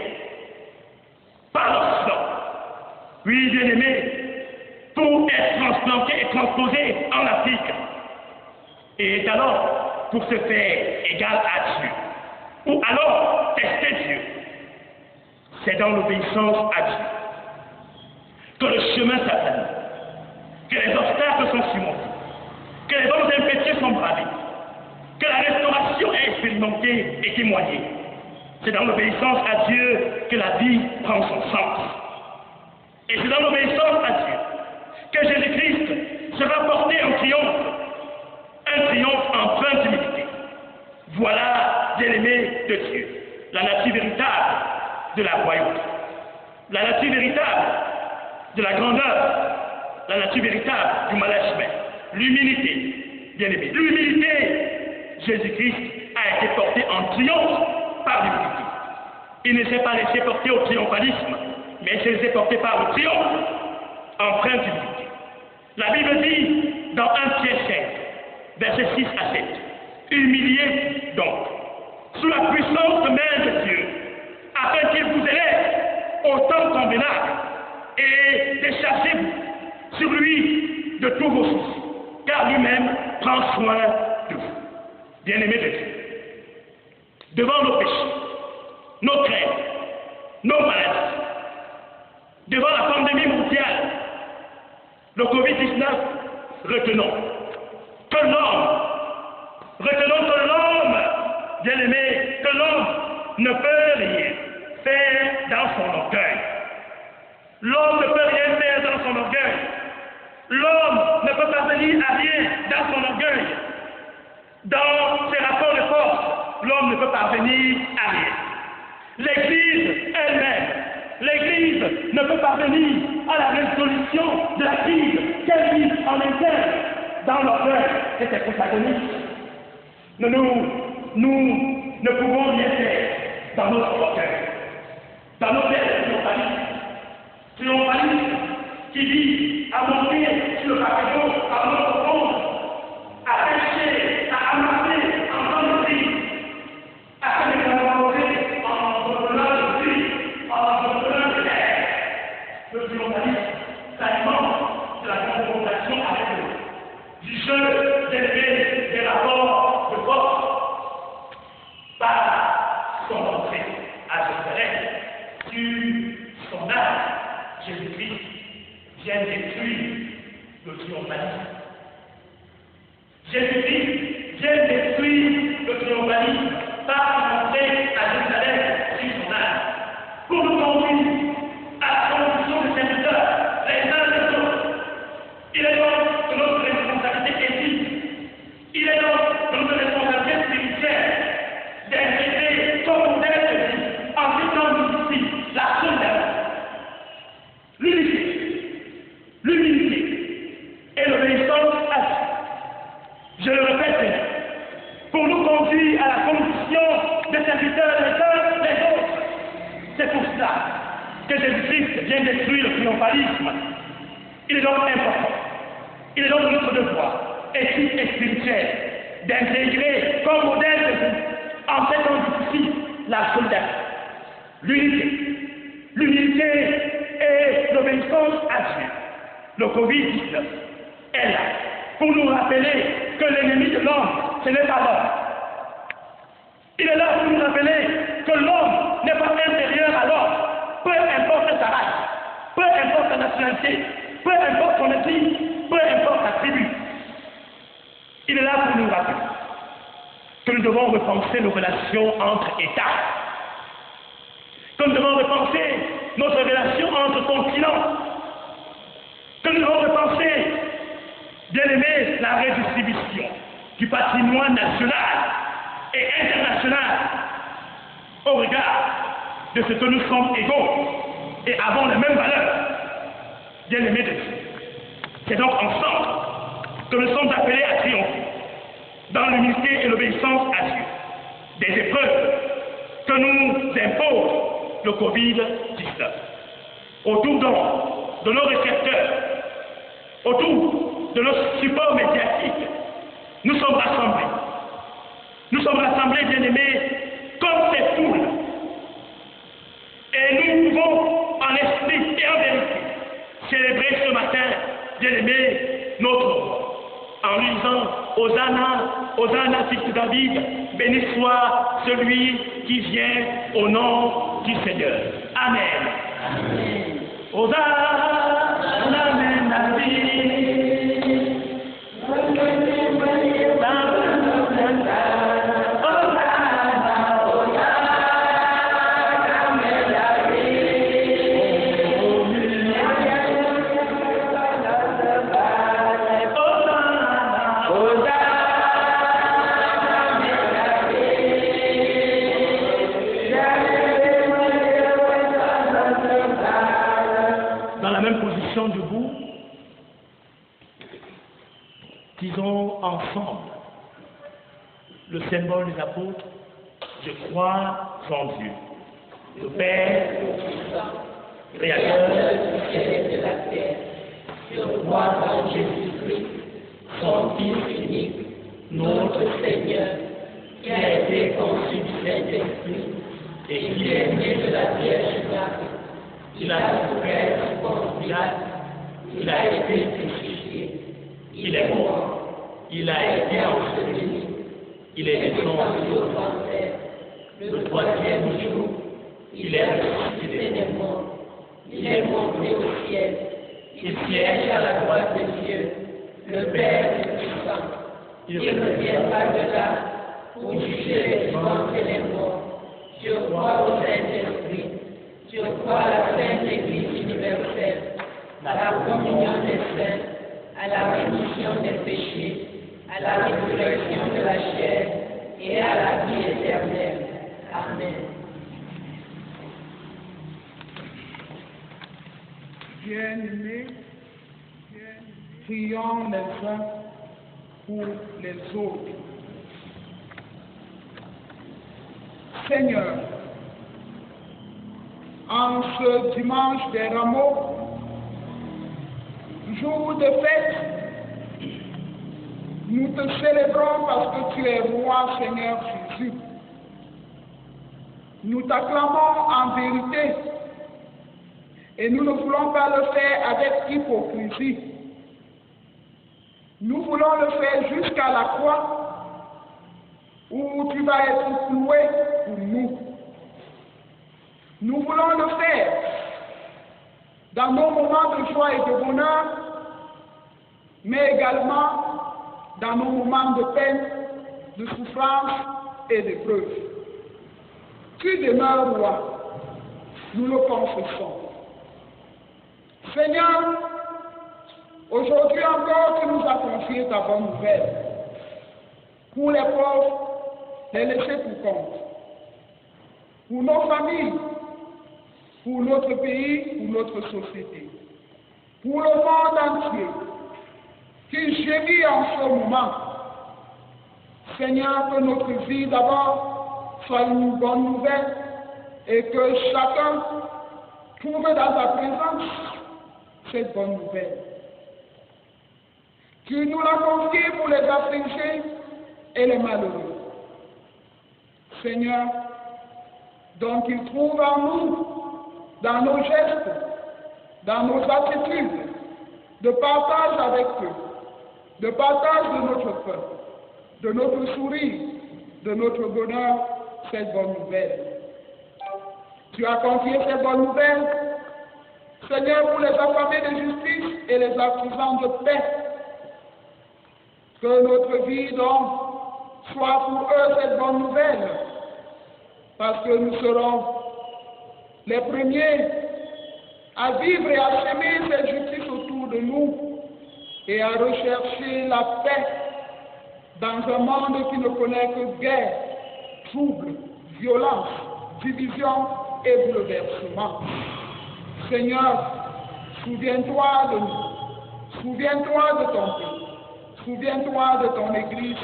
par l'Occident. Oui, bien aimé, pour être transplanté et transposé en Afrique. Et alors, pour se faire égal à Dieu, ou alors tester Dieu, c'est dans l'obéissance à Dieu que le chemin s'aplanit, que les obstacles sont surmontés, que les hommes impétueux sont bravés, que la restauration est expérimentée et témoignée. C'est dans l'obéissance à Dieu que la vie prend son sens. Et c'est dans l'obéissance à Dieu que Jésus-Christ sera porté en triomphe, un triomphe empreint d'humilité. Voilà, bien-aimé de Dieu, la nature véritable de la royauté, la nature véritable de la grandeur, la nature véritable du management, l'humilité, bien-aimé. L'humilité, Jésus-Christ a été porté en triomphe par l'humilité. il ne s'est pas laissé porter au triomphalisme, mais il s'est laissé porter par le triomphe, empreinte d'humilité. La Bible dit dans 1 Pierre 5, versets 6 à 7, humiliez donc sous la puissante main de Dieu, afin qu'il vous élève au temps convenable, et déchargez-vous sur lui de tous vos soucis, car lui-même prend soin de vous. Bien-aimés de Dieu, devant nos péchés, nos craintes, nos maladies, devant la pandémie mondiale, le Covid-19, retenons que l'homme, bien-aimé, que l'homme ne peut rien faire dans son orgueil. L'homme ne peut rien faire dans son orgueil. L'homme ne peut parvenir à rien dans son orgueil. Dans ses rapports de force, l'homme ne peut parvenir à rien. L'Église elle-même, l'Église ne peut parvenir à la résolution de la crise qu'elle vit en interne dans l'orgueil de ses protagonistes. Nous ne pouvons rien faire dans notre orgueil, dans nos têtes triomphalistes qui vit à monter sur le paquebot à notre monde, à pêcher, à amasser en temps de crise, à se métamorphoser en entrepreneur de vie, en entrepreneur de guerre. Le triomphalisme s'alimente de la confrontation avec nous, du jeu d'élever des rapports de force par son entrée à Jérusalem sur son âme. Jésus-Christ vient détruire le triomphalisme. Jésus-Christ vient détruire le triomphalisme par son entrée à Jérusalem sur son âme, pour nous conduire à la condition de serviteurs, les uns des autres. Il est donc de notre responsabilité éthique, il est donc de notre responsabilité spirituelle d'intégrer comme modèle de vie en citant ici la solidarité, l'humilité et l'obéissance à Dieu. Je le répète, pour nous conduire à la condition de serviteurs les uns les autres. C'est pour cela que Jésus-Christ vient détruire le triomphalisme. Il est donc important, il est donc de notre devoir, éthique et spirituel, d'intégrer comme modèle de vie, en ces temps difficiles, la solidarité, l'unité et l'obéissance à Dieu. Le Covid-19 est là pour nous rappeler que l'ennemi de l'homme, ce n'est pas l'homme. Il est là pour nous rappeler que l'homme n'est pas inférieur à l'homme, peu importe sa race, peu importe sa nationalité, peu importe son ethnie, peu importe sa tribu. Il est là pour nous rappeler que nous devons repenser nos relations entre États, que nous devons repenser notre relation entre continents, que nous devons repenser, bien aimé, la redistribution du patrimoine national et international au regard de ce que nous sommes égaux et avons les mêmes valeurs, bien aimé de Dieu. C'est donc ensemble que nous sommes appelés à triompher dans l'humilité et l'obéissance à Dieu des épreuves que nous impose le Covid-19. Autour donc de nos récepteurs, autour de nos supports médiatiques, nous sommes rassemblés. Nous sommes rassemblés, bien-aimés, comme ces foules. Et nous pouvons, en esprit et en vérité, célébrer ce matin, bien-aimés, notre roi. En lui disant, Hosanna, fils de David, béni soit celui qui vient au nom du Seigneur. Amen. Amen. Hosanna, amen, David. Debout, disons ensemble le symbole des apôtres, je crois en Dieu, le Père, Créateur du ciel et de la terre, je crois en Jésus-Christ, son Fils unique, notre Seigneur, qui a été conçu du Saint-Esprit et qui est né de la Vierge Marie. Il a souffert sous Ponce Pilate, il a été crucifié, il est mort, il a été enseveli, il est descendu aux enfers. Le troisième jour, il est ressuscité des morts, il est monté au ciel, il siège à la droite de Dieu, le Père Tout-Puissant. Il reviendra de là pour juger les vivants et les morts. Je crois au Saint-Esprit, je crois à la Sainte Église universelle, à la communion des saints, à la rémission des péchés, à la résurrection de la chair et à la vie éternelle. Amen. Bien-aimés, prions les uns pour les autres. Seigneur, en ce dimanche des Rameaux, jour de fête, nous te célébrons parce que tu es roi, Seigneur Jésus. Nous t'acclamons en vérité et nous ne voulons pas le faire avec hypocrisie. Nous voulons le faire jusqu'à la croix où tu vas être cloué pour nous. Nous voulons le faire dans nos moments de joie et de bonheur, mais également dans nos moments de peine, de souffrance et d'épreuve. Tu demeures roi, nous le confessons. Seigneur, aujourd'hui encore, tu nous as confié ta bonne nouvelle. Pour les pauvres, les laissés pour compte. Pour nos familles, pour notre pays, pour notre société. Pour le monde entier, qui gémit en ce moment. Seigneur, que notre vie d'abord soit une bonne nouvelle et que chacun trouve dans ta présence cette bonne nouvelle. Tu nous l'as confié pour les affligés et les malheureux. Seigneur, donc ils trouvent en nous, dans nos gestes, dans nos attitudes, de partage avec eux, de partage de notre peuple, de notre sourire, de notre bonheur, cette bonne nouvelle. Tu as confié cette bonne nouvelle, Seigneur, pour les affamés de justice et les artisans de paix. Que notre vie, donc, soit pour eux cette bonne nouvelle, parce que nous serons les premiers à vivre et à semer cette justice autour de nous et à rechercher la paix dans un monde qui ne connaît que guerre, troubles, violence, division et bouleversement. Seigneur, souviens-toi de nous, souviens-toi de ton peuple, souviens-toi de ton Église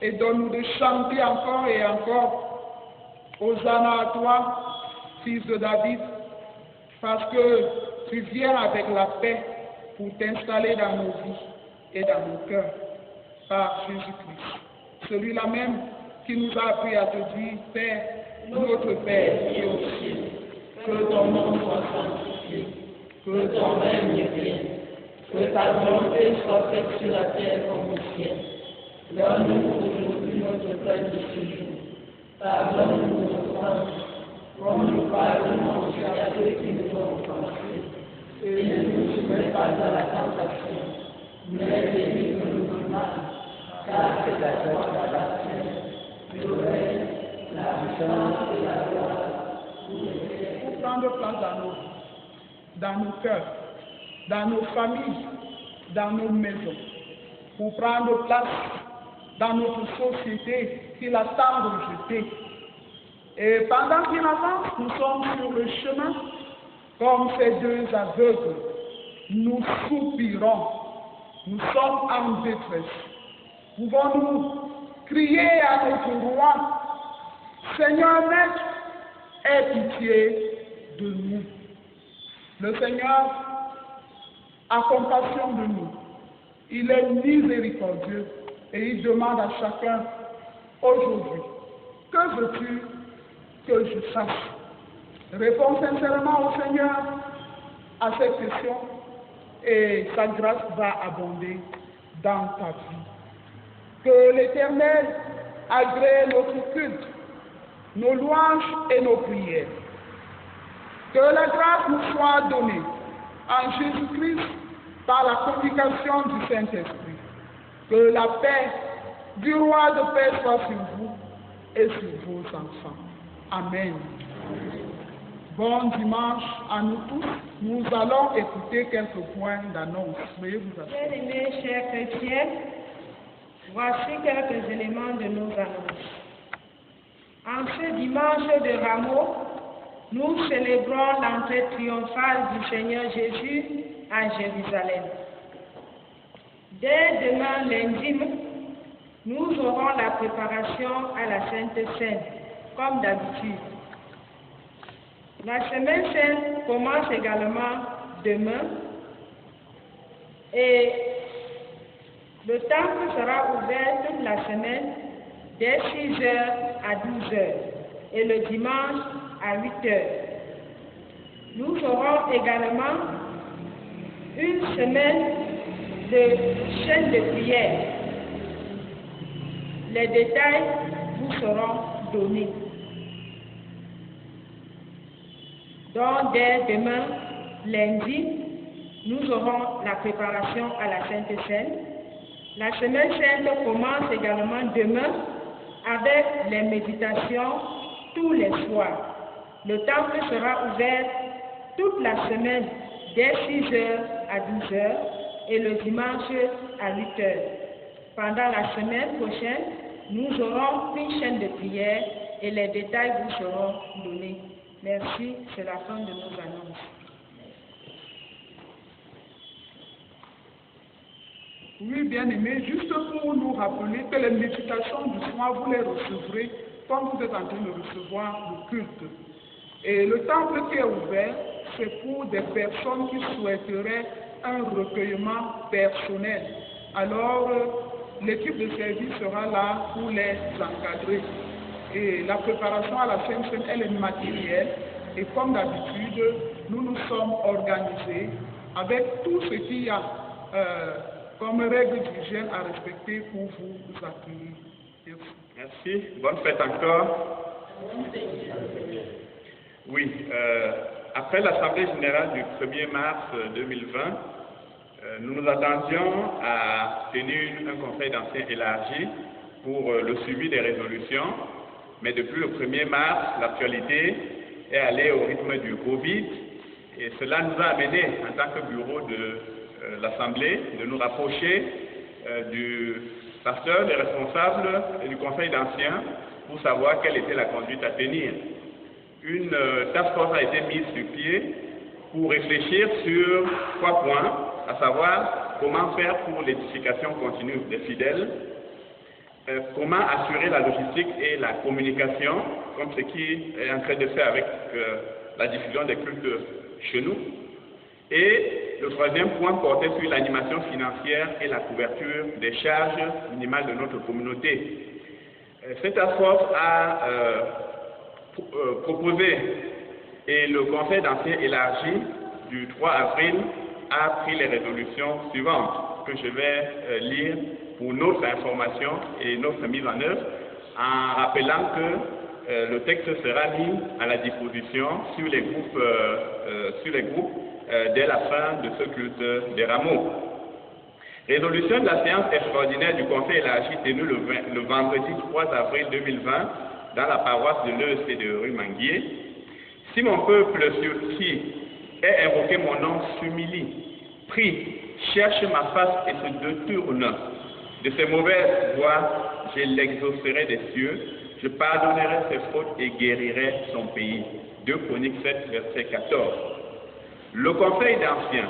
et donne-nous de chanter encore et encore Hosanna à toi, fils de David, parce que tu viens avec la paix pour t'installer dans nos vies et dans nos cœurs par Jésus-Christ. Celui-là même qui nous a appris à te dire, Père, notre Père qui est au ciel, que ton nom soit sanctifié, que ton règne vienne, que ta volonté soit faite sur la terre comme au ciel. Donne-nous aujourd'hui notre pain de ce jour. Pardonne-nous nos offenses, comme nous pardonnons aussi à ceux qui nous ont offensés. Et ne nous soumets pas à la tentation, mais délivre-nous du mal, car c'est la gloire, la paix, le règne, la puissance et la gloire. Pour prendre place dans nos cœurs, dans nos familles, dans nos maisons, pour prendre place dans notre société qui la semble rejetée. Et pendant qu'il avance, nous sommes sur le chemin, comme ces deux aveugles, nous soupirons, nous sommes en détresse. Pouvons-nous crier à notre roi, Seigneur Maître, aie pitié de nous. Le Seigneur a compassion de nous. Il est miséricordieux et il demande à chacun aujourd'hui, que veux-tu que je fasse? Réponds sincèrement au Seigneur à cette question et sa grâce va abonder dans ta vie. Que l'Éternel agrée notre culte, nos louanges et nos prières. Que la grâce nous soit donnée en Jésus-Christ par la communication du Saint-Esprit. Que la paix du roi de paix soit sur vous et sur vos enfants. Amen. Bon dimanche à nous tous. Nous allons écouter quelques points d'annonce. Veuillez vous asseoir. Bien-aimés chers chrétiens, voici quelques éléments de nos annonces. En ce dimanche de Rameaux, nous célébrons l'entrée triomphale du Seigneur Jésus à Jérusalem. Dès demain lundi, nous aurons la préparation à la Sainte Seine, comme d'habitude. La Semaine Sainte commence également demain et le temple sera ouvert toute la semaine dès 6h à 12h et le dimanche à 8h. Nous aurons également une semaine de chaîne de prière. Les détails vous seront donnés. Donc, dès demain, lundi, nous aurons la préparation à la Sainte Seine. La Semaine Sainte commence également demain avec les méditations tous les soirs. Le temple sera ouvert toute la semaine dès 6h à 12h et le dimanche à 8h. Pendant la semaine prochaine, nous aurons une chaîne de prière et les détails vous seront donnés. Merci, c'est la fin de nos annonces. Oui, bien aimé, juste pour nous rappeler que les méditations du soir, vous les recevrez comme vous êtes en train de recevoir le culte. Et le temple qui est ouvert, c'est pour des personnes qui souhaiteraient un recueillement personnel. Alors, l'équipe de service sera là pour les encadrer. Et la préparation à la Sainte Seine, elle est matérielle. Et comme d'habitude, nous nous sommes organisés avec tout ce qu'il y a comme règles d'hygiène à respecter pour vous accueillir. Merci. Bonne fête encore. Oui, après l'Assemblée générale du 1er mars 2020, nous nous attendions à tenir un conseil d'anciens élargi pour le suivi des résolutions, mais depuis le 1er mars, l'actualité est allée au rythme du Covid et cela nous a amené, en tant que bureau de l'Assemblée, de nous rapprocher du pasteur, des responsables et du conseil d'anciens pour savoir quelle était la conduite à tenir. Une task force a été mise sur pied pour réfléchir sur 3 points, à savoir comment faire pour l'édification continue des fidèles, comment assurer la logistique et la communication, comme ce qui est en train de faire avec la diffusion des cultes chez nous. Et le 3e point portait sur l'animation financière et la couverture des charges minimales de notre communauté. Cette task force a proposé et le conseil d'anciens élargi du 3 avril a pris les résolutions suivantes que je vais lire pour notre information et notre mise en œuvre, en rappelant que le texte sera mis à la disposition sur les groupes dès la fin de ce culte des rameaux. Résolution de la séance extraordinaire du conseil élargi tenue le vendredi 3 avril 2020 dans la paroisse de l'EEC de rue Manguier. Si mon peuple sur qui est invoqué mon nom s'humilie, prie, cherche ma face et se détourne de ses mauvaises voies, je l'exaucerai des cieux, je pardonnerai ses fautes et guérirai son pays. 2 Chroniques 7, verset 14. Le conseil d'anciens,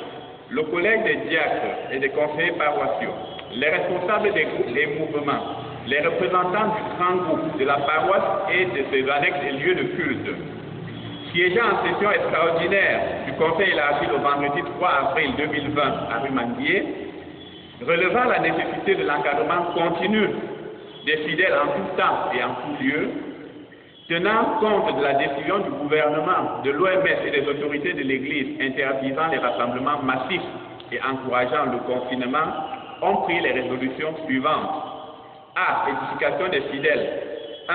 le collège des diacres et des conseillers paroissiaux, les responsables des groupes et mouvements, les représentants du grand groupe, de la paroisse et de ses annexes et lieux de culte, Siégeant en session extraordinaire du Conseil élargi le vendredi 3 avril 2020 à rue Manguier, relevant la nécessité de l'encadrement continu des fidèles en tout temps et en tout lieu, tenant compte de la décision du gouvernement, de l'OMS et des autorités de l'Église interdisant les rassemblements massifs et encourageant le confinement, ont pris les résolutions suivantes. A. Édification des fidèles. 1.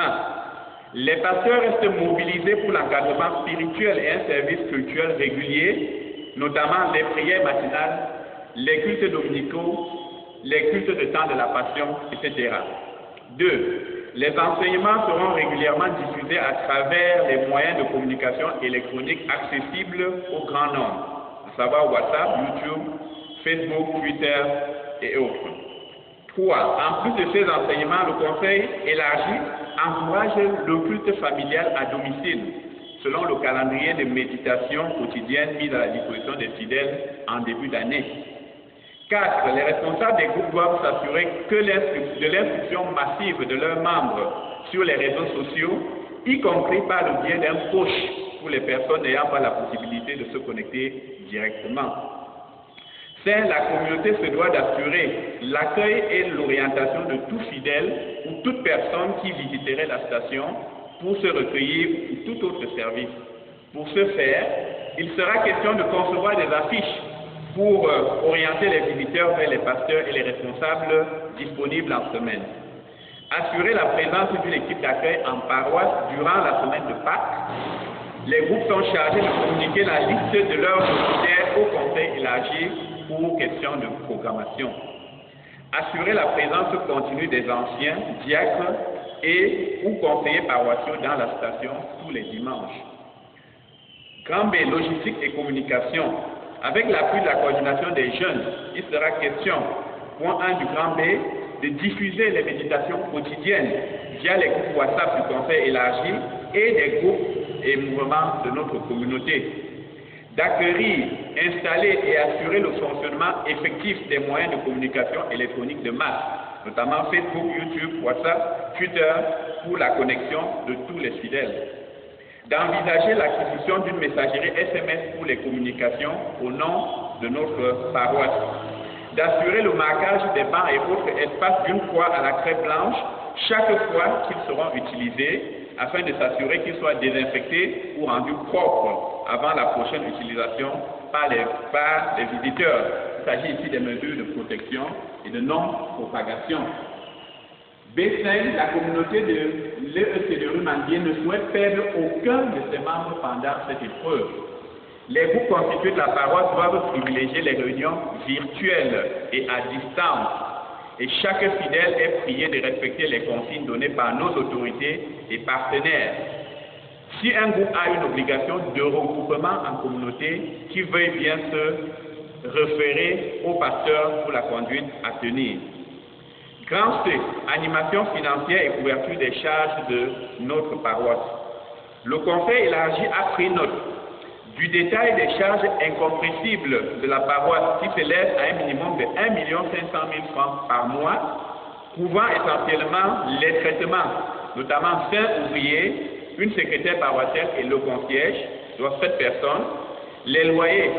Les pasteurs restent mobilisés pour l'encadrement spirituel et un service culturel régulier, notamment les prières matinales, les cultes dominicaux, les cultes de temps de la Passion, etc. 2. Les enseignements seront régulièrement diffusés à travers les moyens de communication électronique accessibles au grand nombre, à savoir WhatsApp, YouTube, Facebook, Twitter et autres. 3. En plus de ces enseignements, le Conseil élargi encourage le culte familial à domicile, selon le calendrier de méditation quotidienne mis à la disposition des fidèles en début d'année. 4. Les responsables des groupes doivent s'assurer que de l'instruction massive de leurs membres sur les réseaux sociaux, y compris par le biais d'un push pour les personnes n'ayant pas la possibilité de se connecter directement. 5. La communauté se doit d'assurer l'accueil et l'orientation de tout fidèle ou toute personne qui visiterait la station pour se recueillir ou tout autre service. Pour ce faire, il sera question de concevoir des affiches pour orienter les visiteurs vers les pasteurs et les responsables disponibles en semaine. Assurer la présence d'une équipe d'accueil en paroisse durant la semaine de Pâques. Les groupes sont chargés de communiquer la liste de leurs visiteurs au conseil élargi pour questions de programmation. Assurer la présence continue des anciens, diacres et ou conseillers paroissiaux dans la station tous les dimanches. Grand B, logistique et communication. Avec l'appui de la coordination des jeunes, il sera question, point 1 du Grand B, de diffuser les méditations quotidiennes via les groupes WhatsApp du Conseil élargi et des groupes et mouvements de notre communauté. D'acquérir, installer et assurer le fonctionnement effectif des moyens de communication électronique de masse, notamment Facebook, YouTube, WhatsApp, Twitter, pour la connexion de tous les fidèles. D'envisager l'acquisition d'une messagerie SMS pour les communications au nom de notre paroisse. D'assurer le marquage des bancs et autres espaces d'une croix à la craie blanche chaque fois qu'ils seront utilisés, afin de s'assurer qu'ils soient désinfectés ou rendus propres avant la prochaine utilisation par les visiteurs. Il s'agit ici des mesures de protection et de non-propagation. B5, la communauté de l'EEC de rue Manguier ne souhaite perdre aucun de ses membres pendant cette épreuve. Les groupes constitués de la paroisse doivent privilégier les réunions virtuelles et à distance. Et chaque fidèle est prié de respecter les consignes données par nos autorités et partenaires. Si un groupe a une obligation de regroupement en communauté, qu'il veuille bien se référer au pasteur pour la conduite à tenir. Grand C, animation financière et couverture des charges de notre paroisse. Le Conseil élargi a pris note du détail des charges incompressibles de la paroisse qui s'élève à un minimum de 1 500 000 francs par mois, couvrant essentiellement les traitements, notamment 5 ouvriers, une secrétaire paroissiale et le concierge, soit 7 personnes, les loyers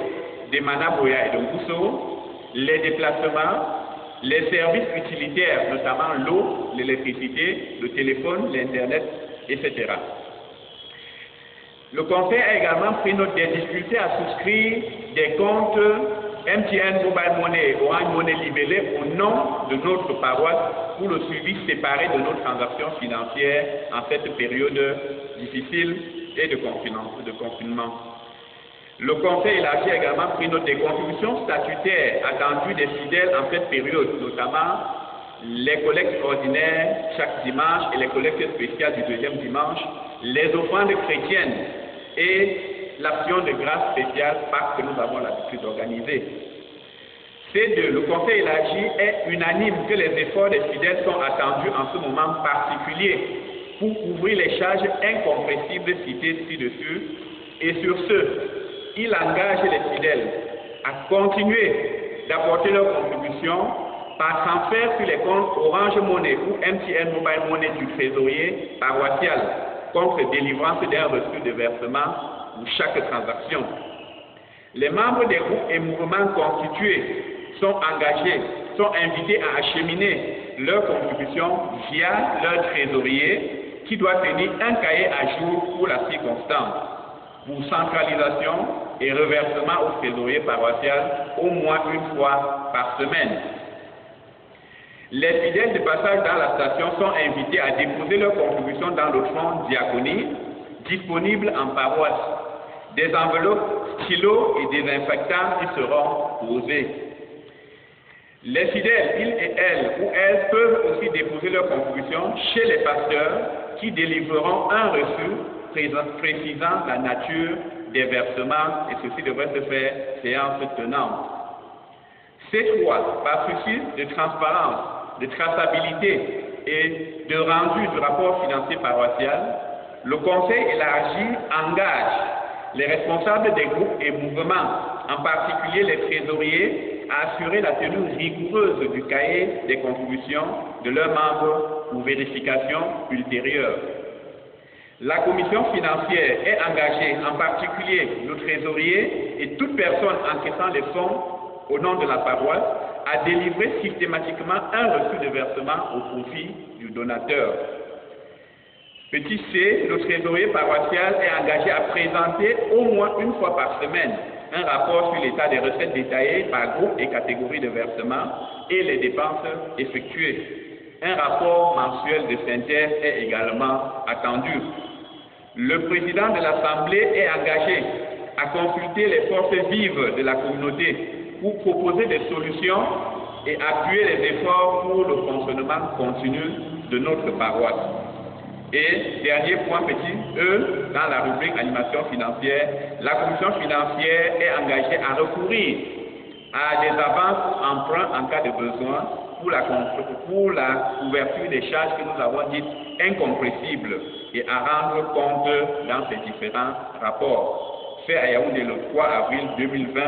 des Manaboya et de Gousso, les déplacements, les services utilitaires, notamment l'eau, l'électricité, le téléphone, l'Internet, etc. Le Conseil a également pris note des difficultés à souscrire des comptes MTN Mobile Money et Orange Money libellés au nom de notre paroisse pour le suivi séparé de nos transactions financières en cette période difficile et de confinement. Le Conseil élargi a également pris note des contributions statutaires attendues des fidèles en cette période, notamment les collectes ordinaires chaque dimanche et les collectes spéciales du deuxième dimanche, les offrandes chrétiennes et l'action de grâce spéciale Pâques que nous avons l'habitude d'organiser. C2. Le Conseil élargi est unanime que les efforts des fidèles sont attendus en ce moment particulier pour couvrir les charges incompressibles citées ci-dessus, et sur ce, il engage les fidèles à continuer d'apporter leur contribution par transfert sur les comptes Orange Money ou MTN Mobile Money du trésorier paroissial, contre délivrance d'un reçu de versement pour chaque transaction. Les membres des groupes et mouvements constitués sont invités à acheminer leurs contributions via leur trésorier qui doit tenir un cahier à jour pour la circonstance, pour centralisation et reversement au trésorier paroissial au moins une fois par semaine. Les fidèles de passage dans la station sont invités à déposer leurs contributions dans le fonds diaconie disponible en paroisse. Des enveloppes, stylos et désinfectants y seront posés. Les fidèles, ils et elles ou elles peuvent aussi déposer leurs contributions chez les pasteurs qui délivreront un reçu précisant la nature des versements et ceci devrait se faire séance tenante. Cette fois, par souci de transparence, de traçabilité et de rendu du rapport financier paroissial, le Conseil élargi engage les responsables des groupes et mouvements, en particulier les trésoriers, à assurer la tenue rigoureuse du cahier des contributions de leurs membres pour vérification ultérieure. La commission financière est engagée, en particulier le trésorier et toute personne encaissant les fonds au nom de la paroisse, à délivrer systématiquement un reçu de versement au profit du donateur. Petit c, le trésorier paroissial est engagé à présenter au moins une fois par semaine un rapport sur l'état des recettes détaillées par groupe et catégorie de versement et les dépenses effectuées. Un rapport mensuel de synthèse est également attendu. Le président de l'Assemblée est engagé à consulter les forces vives de la communauté pour proposer des solutions et appuyer les efforts pour le fonctionnement continu de notre paroisse. Et dernier point petit E, dans la rubrique animation financière, la commission financière est engagée à recourir à des avances ou emprunts en cas de besoin pour la couverture des charges que nous avons dites incompressibles et à rendre compte dans ces différents rapports. Fait à Yaoundé le 3 avril 2020,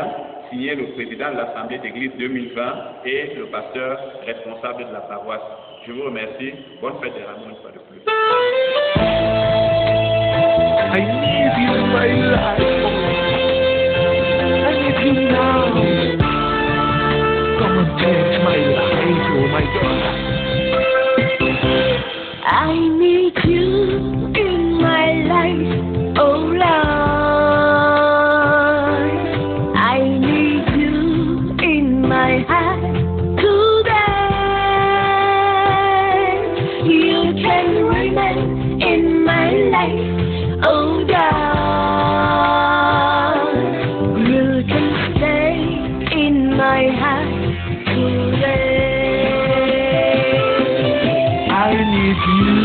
signé le président de l'Assemblée d'Église 2020 et le pasteur responsable de la paroisse. Je vous remercie. Bonne fête des Rameaux une fois de plus. I need you in my life. I need you now. Come and change my life, oh my God. I need you in my life, oh Lord. I need you in my heart today. You can remain in my life, oh God. You can stay in my heart today. I need you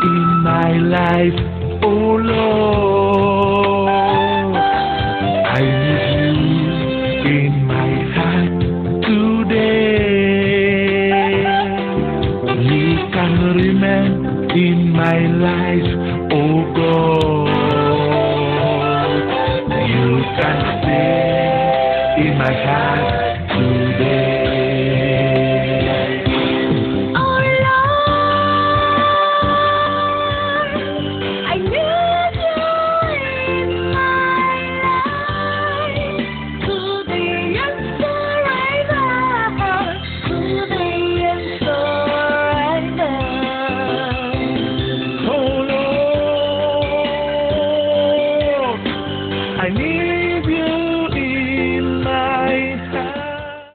in my life, oh Lord. I need you in my heart today. You can remain in my life, oh God. You can stay in my heart